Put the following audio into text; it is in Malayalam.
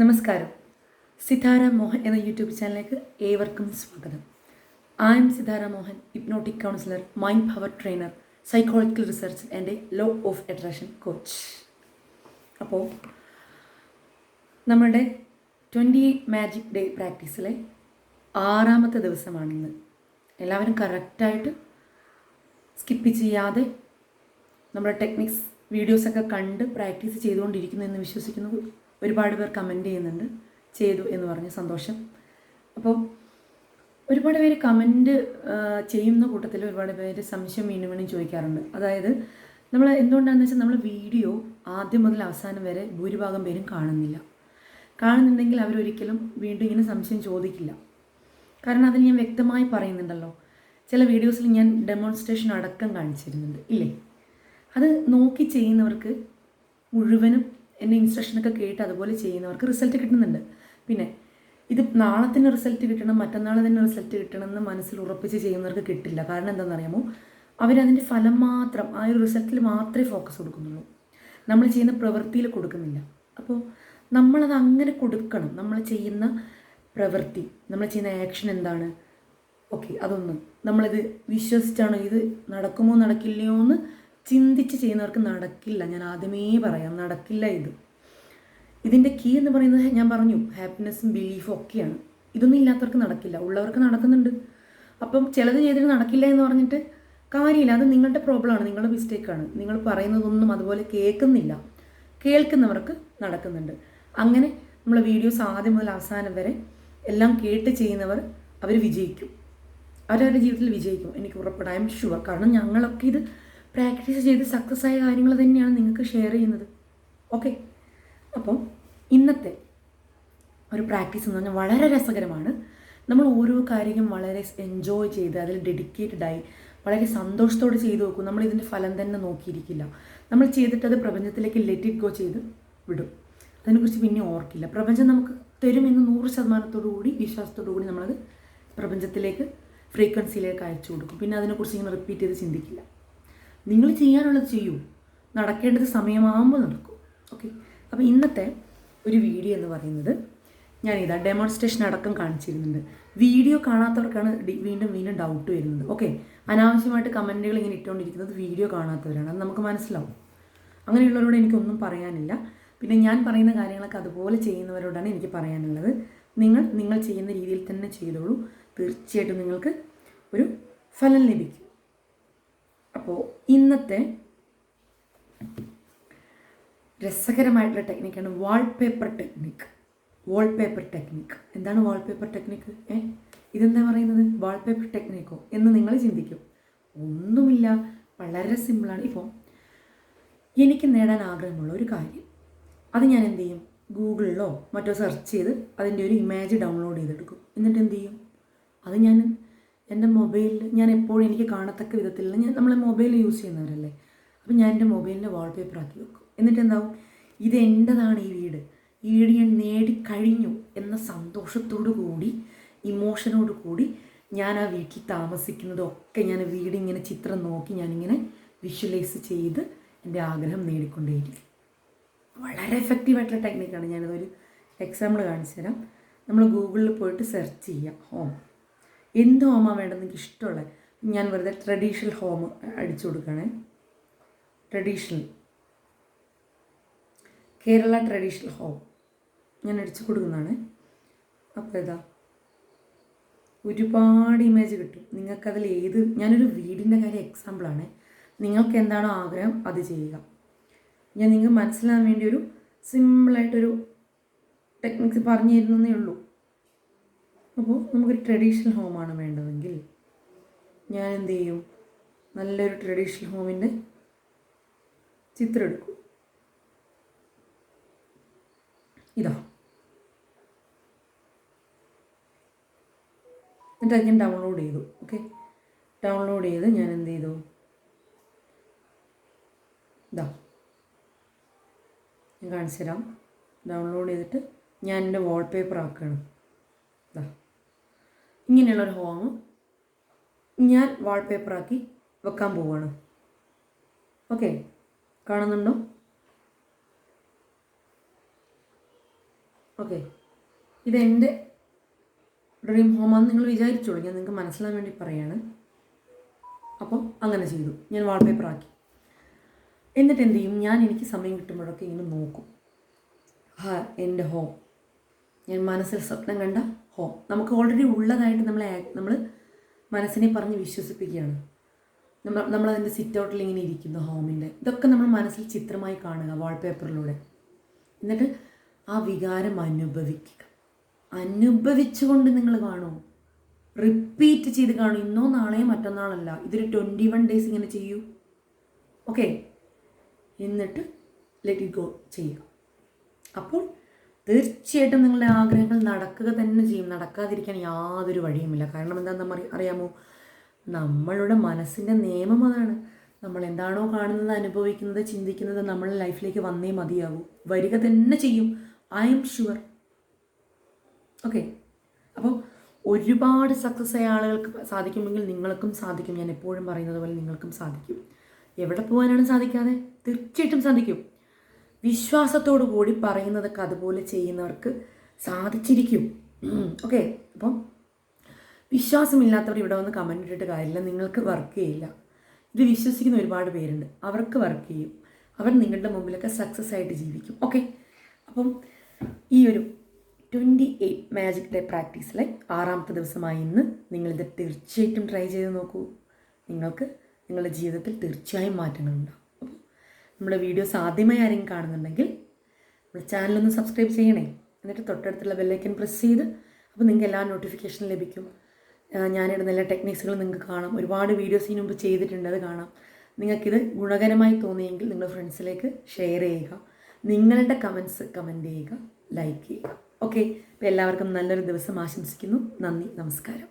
നമസ്കാരം. സിതാര മോഹൻ എന്ന യൂട്യൂബ് ചാനലിലേക്ക് ഏവർക്കും സ്വാഗതം. I'm Sitara Mohan, hypnotic counsellor, mind power trainer, psychological research and law of attraction coach. അപ്പോൾ നമ്മുടെ 28 മാജിക് ഡേ പ്രാക്ടീസിലെ 6ാമത്തെ ദിവസമാണിന്ന്. എല്ലാവരും കറക്റ്റായിട്ട് സ്കിപ്പ് ചെയ്യാതെ നമ്മുടെ ടെക്നിക്സ് വീഡിയോസൊക്കെ കണ്ട് പ്രാക്ടീസ് ചെയ്തുകൊണ്ടിരിക്കുന്നു എന്ന് വിശ്വസിക്കുന്നു. ഒരുപാട് പേർ കമൻറ്റ് ചെയ്യുന്നുണ്ട്, ചെയ്തു എന്ന് പറഞ്ഞ് സന്തോഷം. അപ്പോൾ ഒരുപാട് പേര് കമൻറ്റ് ചെയ്യുന്ന കൂട്ടത്തിൽ ഒരുപാട് പേര് സംശയം വീണ്ടും വീണ്ടും ചോദിക്കാറുണ്ട്. അതായത് നമ്മൾ എന്തുകൊണ്ടാണെന്ന് വെച്ചാൽ നമ്മൾ വീഡിയോ ആദ്യം മുതൽ അവസാനം വരെ ഭൂരിഭാഗം പേരും കാണുന്നുണ്ടെങ്കിൽ അവരൊരിക്കലും വീണ്ടും ഇങ്ങനെ സംശയം ചോദിക്കില്ല. കാരണം അതിന് ഞാൻ വ്യക്തമായി പറയുന്നുണ്ടല്ലോ. ചില വീഡിയോസിൽ ഞാൻ ഡെമോൺസ്ട്രേഷൻ അടക്കം കാണിച്ചിരുന്നുണ്ട് ഇല്ലേ. അത് നോക്കി ചെയ്യുന്നവർക്ക് മുഴുവനും എൻ്റെ ഇൻസ്ട്രക്ഷനൊക്കെ കേട്ട് അതുപോലെ ചെയ്യുന്നവർക്ക് റിസൾട്ട് കിട്ടുന്നുണ്ട്. പിന്നെ ഇത് നാളെ തന്നെ റിസൾട്ട് കിട്ടണം, മറ്റന്നാൾ തന്നെ റിസൾട്ട് കിട്ടണം എന്ന് മനസ്സിൽ ഉറപ്പിച്ച് ചെയ്യുന്നവർക്ക് കിട്ടില്ല. കാരണം എന്താണെന്നറിയാമോ, അവരതിൻ്റെ ഫലം മാത്രം, ആ ഒരു റിസൾട്ടിൽ മാത്രമേ ഫോക്കസ് കൊടുക്കുന്നുള്ളൂ, നമ്മൾ ചെയ്യുന്ന പ്രവൃത്തിയിൽ കൊടുക്കുന്നില്ല. അപ്പോൾ നമ്മളത് അങ്ങനെ കൊടുക്കണം. നമ്മൾ ചെയ്യുന്ന പ്രവൃത്തി, നമ്മൾ ചെയ്യുന്ന ആക്ഷൻ എന്താണ്, ഓക്കെ, അതൊന്ന് നമ്മളിത് വിശ്വസിച്ചാണോ, ഇത് നടക്കുമോ നടക്കില്ലയോ എന്ന് ചിന്തിച്ച് ചെയ്യുന്നവർക്ക് നടക്കില്ല. ഞാൻ ആദ്യമേ പറയാം, നടക്കില്ല. ഇതിൻ്റെ കീ എന്ന് പറയുന്നത് ഞാൻ പറഞ്ഞു, ഹാപ്പിനെസ്സും ബിലീഫും ഒക്കെയാണ്. ഇതൊന്നും ഇല്ലാത്തവർക്ക് നടക്കില്ല, ഉള്ളവർക്ക് നടക്കുന്നുണ്ട്. അപ്പം ചിലത് ചെയ്തിട്ട് നടക്കില്ല എന്ന് പറഞ്ഞിട്ട് കാര്യമില്ല. അത് നിങ്ങളുടെ പ്രോബ്ലമാണ്, നിങ്ങളുടെ മിസ്റ്റേക്കാണ്. നിങ്ങൾ പറയുന്നതൊന്നും അതുപോലെ കേൾക്കുന്നില്ല. കേൾക്കുന്നവർക്ക് നടക്കുന്നുണ്ട്. അങ്ങനെ നമ്മൾ വീഡിയോസ് ആദ്യം മുതൽ അവസാനം വരെ എല്ലാം കേട്ട് ചെയ്യുന്നവർ അവർ വിജയിക്കും, അവരവരുടെ ജീവിതത്തിൽ വിജയിക്കും, എനിക്ക് ഉറപ്പാണ്. I am sure. കാരണം ഞങ്ങളൊക്കെ ഇത് പ്രാക്ടീസ് ചെയ്ത് സക്സസ് ആയ കാര്യങ്ങൾ തന്നെയാണ് നിങ്ങൾക്ക് ഷെയർ ചെയ്യുന്നത്. ഓക്കെ, അപ്പം ഇന്നത്തെ ഒരു പ്രാക്ടീസ് എന്ന് പറഞ്ഞാൽ വളരെ രസകരമാണ്. നമ്മൾ ഓരോ കാര്യം വളരെ എൻജോയ് ചെയ്ത് അതിൽ ഡെഡിക്കേറ്റഡായി വളരെ സന്തോഷത്തോടെ ചെയ്തു നോക്കും. നമ്മൾ ഇതിൻ്റെ ഫലം തന്നെ നോക്കിയിരിക്കില്ല. നമ്മൾ ചെയ്തിട്ടത് പ്രപഞ്ചത്തിലേക്ക് ലെറ്റ് ഇറ്റ് ഗോ ചെയ്ത് വിടും. അതിനെക്കുറിച്ച് പിന്നെ ഓർക്കില്ല. പ്രപഞ്ചം നമുക്ക് തരുമെന്ന് 100% കൂടി വിശ്വാസത്തോടു കൂടി നമ്മളത് പ്രപഞ്ചത്തിലേക്ക് ഫ്രീക്വൻസിയിലേക്ക് അയച്ചു കൊടുക്കും. പിന്നെ അതിനെക്കുറിച്ച് ഇങ്ങനെ റിപ്പീറ്റ് ചെയ്ത് ചിന്തിക്കില്ല. നിങ്ങൾ ചെയ്യാനുള്ളത് ചെയ്യൂ, നടക്കേണ്ടത് സമയമാകുമ്പോൾ നടക്കും. ഓക്കെ, അപ്പോൾ ഇന്നത്തെ ഒരു വീഡിയോ എന്ന് പറയുന്നത് ഞാനിതാ ഡെമോൺസ്ട്രേഷൻ അടക്കം കാണിച്ചിരുന്നുണ്ട്. വീഡിയോ കാണാത്തവർക്കാണ് വീണ്ടും വീണ്ടും ഡൗട്ട് വരുന്നത്. ഓക്കെ, അനാവശ്യമായിട്ട് കമൻറ്റുകൾ ഇങ്ങനെ ഇട്ടുകൊണ്ടിരിക്കുന്നത് വീഡിയോ കാണാത്തവരാണ്, അത് നമുക്ക് മനസ്സിലാവും. അങ്ങനെയുള്ളവരോട് എനിക്കൊന്നും പറയാനില്ല. പിന്നെ ഞാൻ പറയുന്ന കാര്യങ്ങളൊക്കെ അതുപോലെ ചെയ്യുന്നവരോടാണ് എനിക്ക് പറയാനുള്ളത്. നിങ്ങൾ ചെയ്യുന്ന രീതിയിൽ തന്നെ ചെയ്തോളൂ, തീർച്ചയായിട്ടും നിങ്ങൾക്ക് ഒരു ഫലം ലഭിക്കും. അപ്പോൾ ഇന്നത്തെ രസകരമായിട്ടുള്ള ടെക്നിക്കാണ് വാൾപേപ്പർ ടെക്നിക്ക്. വാൾപേപ്പർ ടെക്നിക്ക് എന്താണ്? വാൾപേപ്പർ ടെക്നിക്ക് ഇതെന്താ പറയുന്നത്, വാൾപേപ്പർ ടെക്നിക്കോ എന്ന് നിങ്ങൾ ചിന്തിക്കും. ഒന്നുമില്ല, വളരെ സിമ്പിളാണ്. ഇപ്പോൾ എനിക്ക് നേടാൻ ആഗ്രഹമുള്ള ഒരു കാര്യം, അത് ഞാൻ എന്ത് ചെയ്യും, ഗൂഗിളിലോ മറ്റോ സെർച്ച് ചെയ്ത് അതിൻ്റെ ഒരു ഇമേജ് ഡൗൺലോഡ് ചെയ്തെടുക്കും. എന്നിട്ട് എന്ത് ചെയ്യും, അത് ഞാൻ എൻ്റെ മൊബൈലിൽ, ഞാൻ എപ്പോഴും എനിക്ക് കാണത്തക്ക വിധത്തിലുള്ള, നമ്മൾ മൊബൈൽ യൂസ് ചെയ്യുന്നവരല്ലേ, അപ്പം ഞാൻ എൻ്റെ മൊബൈലിൻ്റെ വാൾപേപ്പർ ആക്കി വെക്കും. എന്നിട്ട് എന്താവും, ഇത് എൻ്റെതാണ്, ഈ വീട് ഞാൻ നേടിക്കഴിഞ്ഞു എന്ന സന്തോഷത്തോടു കൂടി, ഇമോഷനോട് കൂടി ഞാൻ ആ വീട്ടിൽ താമസിക്കുന്നതൊക്കെ ഞാൻ വീടിങ്ങനെ ചിത്രം നോക്കി ഞാനിങ്ങനെ വിഷ്വലൈസ് ചെയ്ത് എൻ്റെ ആഗ്രഹം നേടിക്കൊണ്ടേയിരിക്കും. വളരെ എഫക്റ്റീവായിട്ടുള്ള ടെക്നിക്കാണ്. ഞാനതൊരു എക്സാമ്പിൾ കാണിച്ചു തരാം. നമ്മൾ ഗൂഗിളിൽ പോയിട്ട് സെർച്ച് ചെയ്യുക, ഹോം, എന്ത് ഹോമാണ് വേണ്ടത് നിങ്ങൾക്ക് ഇഷ്ടമുള്ള. ഞാൻ വെറുതെ ട്രഡീഷണൽ ഹോം അടിച്ചു കൊടുക്കുകയാണേ. ട്രഡീഷണൽ കേരള ട്രഡീഷണൽ ഹോം ഞാൻ അടിച്ചു കൊടുക്കുന്നതാണ്. അപ്പോൾ ഇതാ ഒരുപാട് ഇമേജ് കിട്ടും. നിങ്ങൾക്കതിൽ ഏത്, ഞാനൊരു വീടിൻ്റെ കാര്യം എക്സാമ്പിളാണ്. നിങ്ങൾക്ക് എന്താണോ ആഗ്രഹം അത് ചെയ്യുക. ഞാൻ നിങ്ങൾക്ക് മനസ്സിലാകാൻ വേണ്ടി ഒരു സിമ്പിളായിട്ടൊരു ടെക്നിക്സ് പറഞ്ഞു തരുന്നതേ ഉള്ളൂ. അപ്പോൾ നമുക്കൊരു ട്രഡീഷണൽ ഹോമാണ് വേണ്ടതെങ്കിൽ ഞാൻ എന്ത് ചെയ്യും, നല്ലൊരു ട്രഡീഷണൽ ഹോമിൻ്റെ ചിത്രം എടുക്കും. ഇതാ, എന്നിട്ട് ഞാൻ ഡൗൺലോഡ് ചെയ്തു. ഓക്കെ, ഡൗൺലോഡ് ചെയ്ത് ഞാൻ എന്ത് ചെയ്തു, ഇതാ ഞാൻ കാണിച്ചു തരാം. ഡൗൺലോഡ് ചെയ്തിട്ട് ഞാൻ എൻ്റെ വാൾപേപ്പർ ആക്കുകയാണ്. ഇതാ ഇങ്ങനെയുള്ളൊരു ഹോം ഞാൻ വാൾപേപ്പറാക്കി വെക്കാൻ പോവുകയാണ്. ഓക്കെ, കാണുന്നുണ്ടോ? ഓക്കെ, ഇതെൻ്റെ ഡ്രീം ഹോമാണെന്ന് നിങ്ങൾ വിചാരിച്ചോളൂ, ഞാൻ നിങ്ങൾക്ക് മനസ്സിലാൻ വേണ്ടി പറയാണ്. അപ്പോൾ അങ്ങനെ ചെയ്തു, ഞാൻ വാൾപേപ്പർ ആക്കി. എന്നിട്ട് എന്ത് ചെയ്യും, ഞാൻ എനിക്ക് സമയം കിട്ടുമ്പോഴൊക്കെ ഇങ്ങനെ നോക്കും. എൻ്റെ ഹോം, ഞാൻ മനസ്സിൽ സ്വപ്നം കണ്ട ഹോം നമുക്ക് ഓൾറെഡി ഉള്ളതായിട്ട് നമ്മൾ മനസ്സിനെ പറഞ്ഞ് വിശ്വസിപ്പിക്കുകയാണ്. നമ്മളതിൻ്റെ സിറ്റ് ഔട്ടിൽ ഇങ്ങനെ ഇരിക്കുന്നു ഹോമിൻ്റെ. ഇതൊക്കെ നമ്മൾ മനസ്സിൽ ചിത്രമായി കാണുക വാൾപേപ്പറിലൂടെ. എന്നിട്ട് ആ വികാരം അനുഭവിച്ചുകൊണ്ട് നിങ്ങൾ കാണൂ, റിപ്പീറ്റ് ചെയ്ത് കാണൂ. ഇന്നോ നാളെയോ മറ്റന്നാളല്ല, ഇതൊരു 21 days ഇങ്ങനെ ചെയ്യൂ. ഓക്കെ, എന്നിട്ട് ലെറ്റ് ഇറ്റ് ഗോ ചെയ്യുക. അപ്പോൾ തീർച്ചയായിട്ടും നിങ്ങളുടെ ആഗ്രഹങ്ങൾ നടക്കുക തന്നെ ചെയ്യും. നടക്കാതിരിക്കാൻ യാതൊരു വഴിയുമില്ല. കാരണം എന്താണെന്ന് അറിയാമോ, നമ്മളുടെ മനസ്സിൻ്റെ നിയമം അതാണ്. നമ്മൾ എന്താണോ കാണുന്നത്, അനുഭവിക്കുന്നത്, ചിന്തിക്കുന്നത് നമ്മളുടെ ലൈഫിലേക്ക് വന്നേ മതിയാകൂ. വരിക തന്നെ ചെയ്യും, ഐ എം ഷുവർ. ഓക്കെ, അപ്പോൾ ഒരുപാട് സക്സസ് ആയ ആളുകൾക്ക് സാധിക്കുമെങ്കിൽ നിങ്ങൾക്കും സാധിക്കും. ഞാൻ എപ്പോഴും പറയുന്നത് പോലെ നിങ്ങൾക്കും സാധിക്കും. എവിടെ പോകാനാണ് സാധിക്കാതെ? തീർച്ചയായിട്ടും സാധിക്കും. വിശ്വാസത്തോടു കൂടി പറയുന്നതൊക്കെ അതുപോലെ ചെയ്യുന്നവർക്ക് സാധിച്ചിരിക്കും. ഓക്കെ, അപ്പം വിശ്വാസമില്ലാത്തവർ ഇവിടെ വന്ന് കമൻ്റ് ഇട്ടിട്ട് കാര്യമില്ല, നിങ്ങൾക്ക് വർക്ക് ചെയ്യില്ല. ഇത് വിശ്വസിക്കുന്ന ഒരുപാട് പേരുണ്ട്, അവർക്ക് വർക്ക് ചെയ്യും. അവർ നിങ്ങളുടെ മുമ്പിലൊക്കെ സക്സസ് ആയിട്ട് ജീവിക്കും. ഓക്കെ, അപ്പം ഈ ഒരു 28 മാജിക് ഡേ പ്രാക്ടീസിലെ 6ാമത്തെ ദിവസമായി ഇന്ന് നിങ്ങളിത് തീർച്ചയായിട്ടും ട്രൈ ചെയ്ത് നോക്കൂ. നിങ്ങൾക്ക് നിങ്ങളുടെ ജീവിതത്തിൽ തീർച്ചയായും മാറ്റങ്ങളുണ്ടാകും. അപ്പോൾ നമ്മുടെ വീഡിയോസ് ആദ്യമായി ആരെങ്കിലും കാണുന്നുണ്ടെങ്കിൽ നമ്മുടെ ചാനലൊന്ന് സബ്സ്ക്രൈബ് ചെയ്യണേ. എന്നിട്ട് തൊട്ടടുത്തുള്ള ബെല്ലൈക്കൻ പ്രസ് ചെയ്ത്, അപ്പോൾ നിങ്ങൾക്ക് എല്ലാ നോട്ടിഫിക്കേഷനും ലഭിക്കും. ഞാനിടുന്ന എല്ലാ ടെക്നിക്സുകളും നിങ്ങൾക്ക് കാണാം. ഒരുപാട് വീഡിയോസ് ഇതിനു മുമ്പ് ചെയ്തിട്ടുണ്ട്, അത് കാണാം. നിങ്ങൾക്കിത് ഗുണകരമായി തോന്നിയെങ്കിൽ നിങ്ങളുടെ ഫ്രണ്ട്സിലേക്ക് ഷെയർ ചെയ്യുക. നിങ്ങളുടെ കമൻറ്റ് ചെയ്യുക, ലൈക്ക് ചെയ്യുക. ഓക്കെ, അപ്പോൾ എല്ലാവർക്കും നല്ലൊരു ദിവസം ആശംസിക്കുന്നു. നന്ദി, നമസ്കാരം.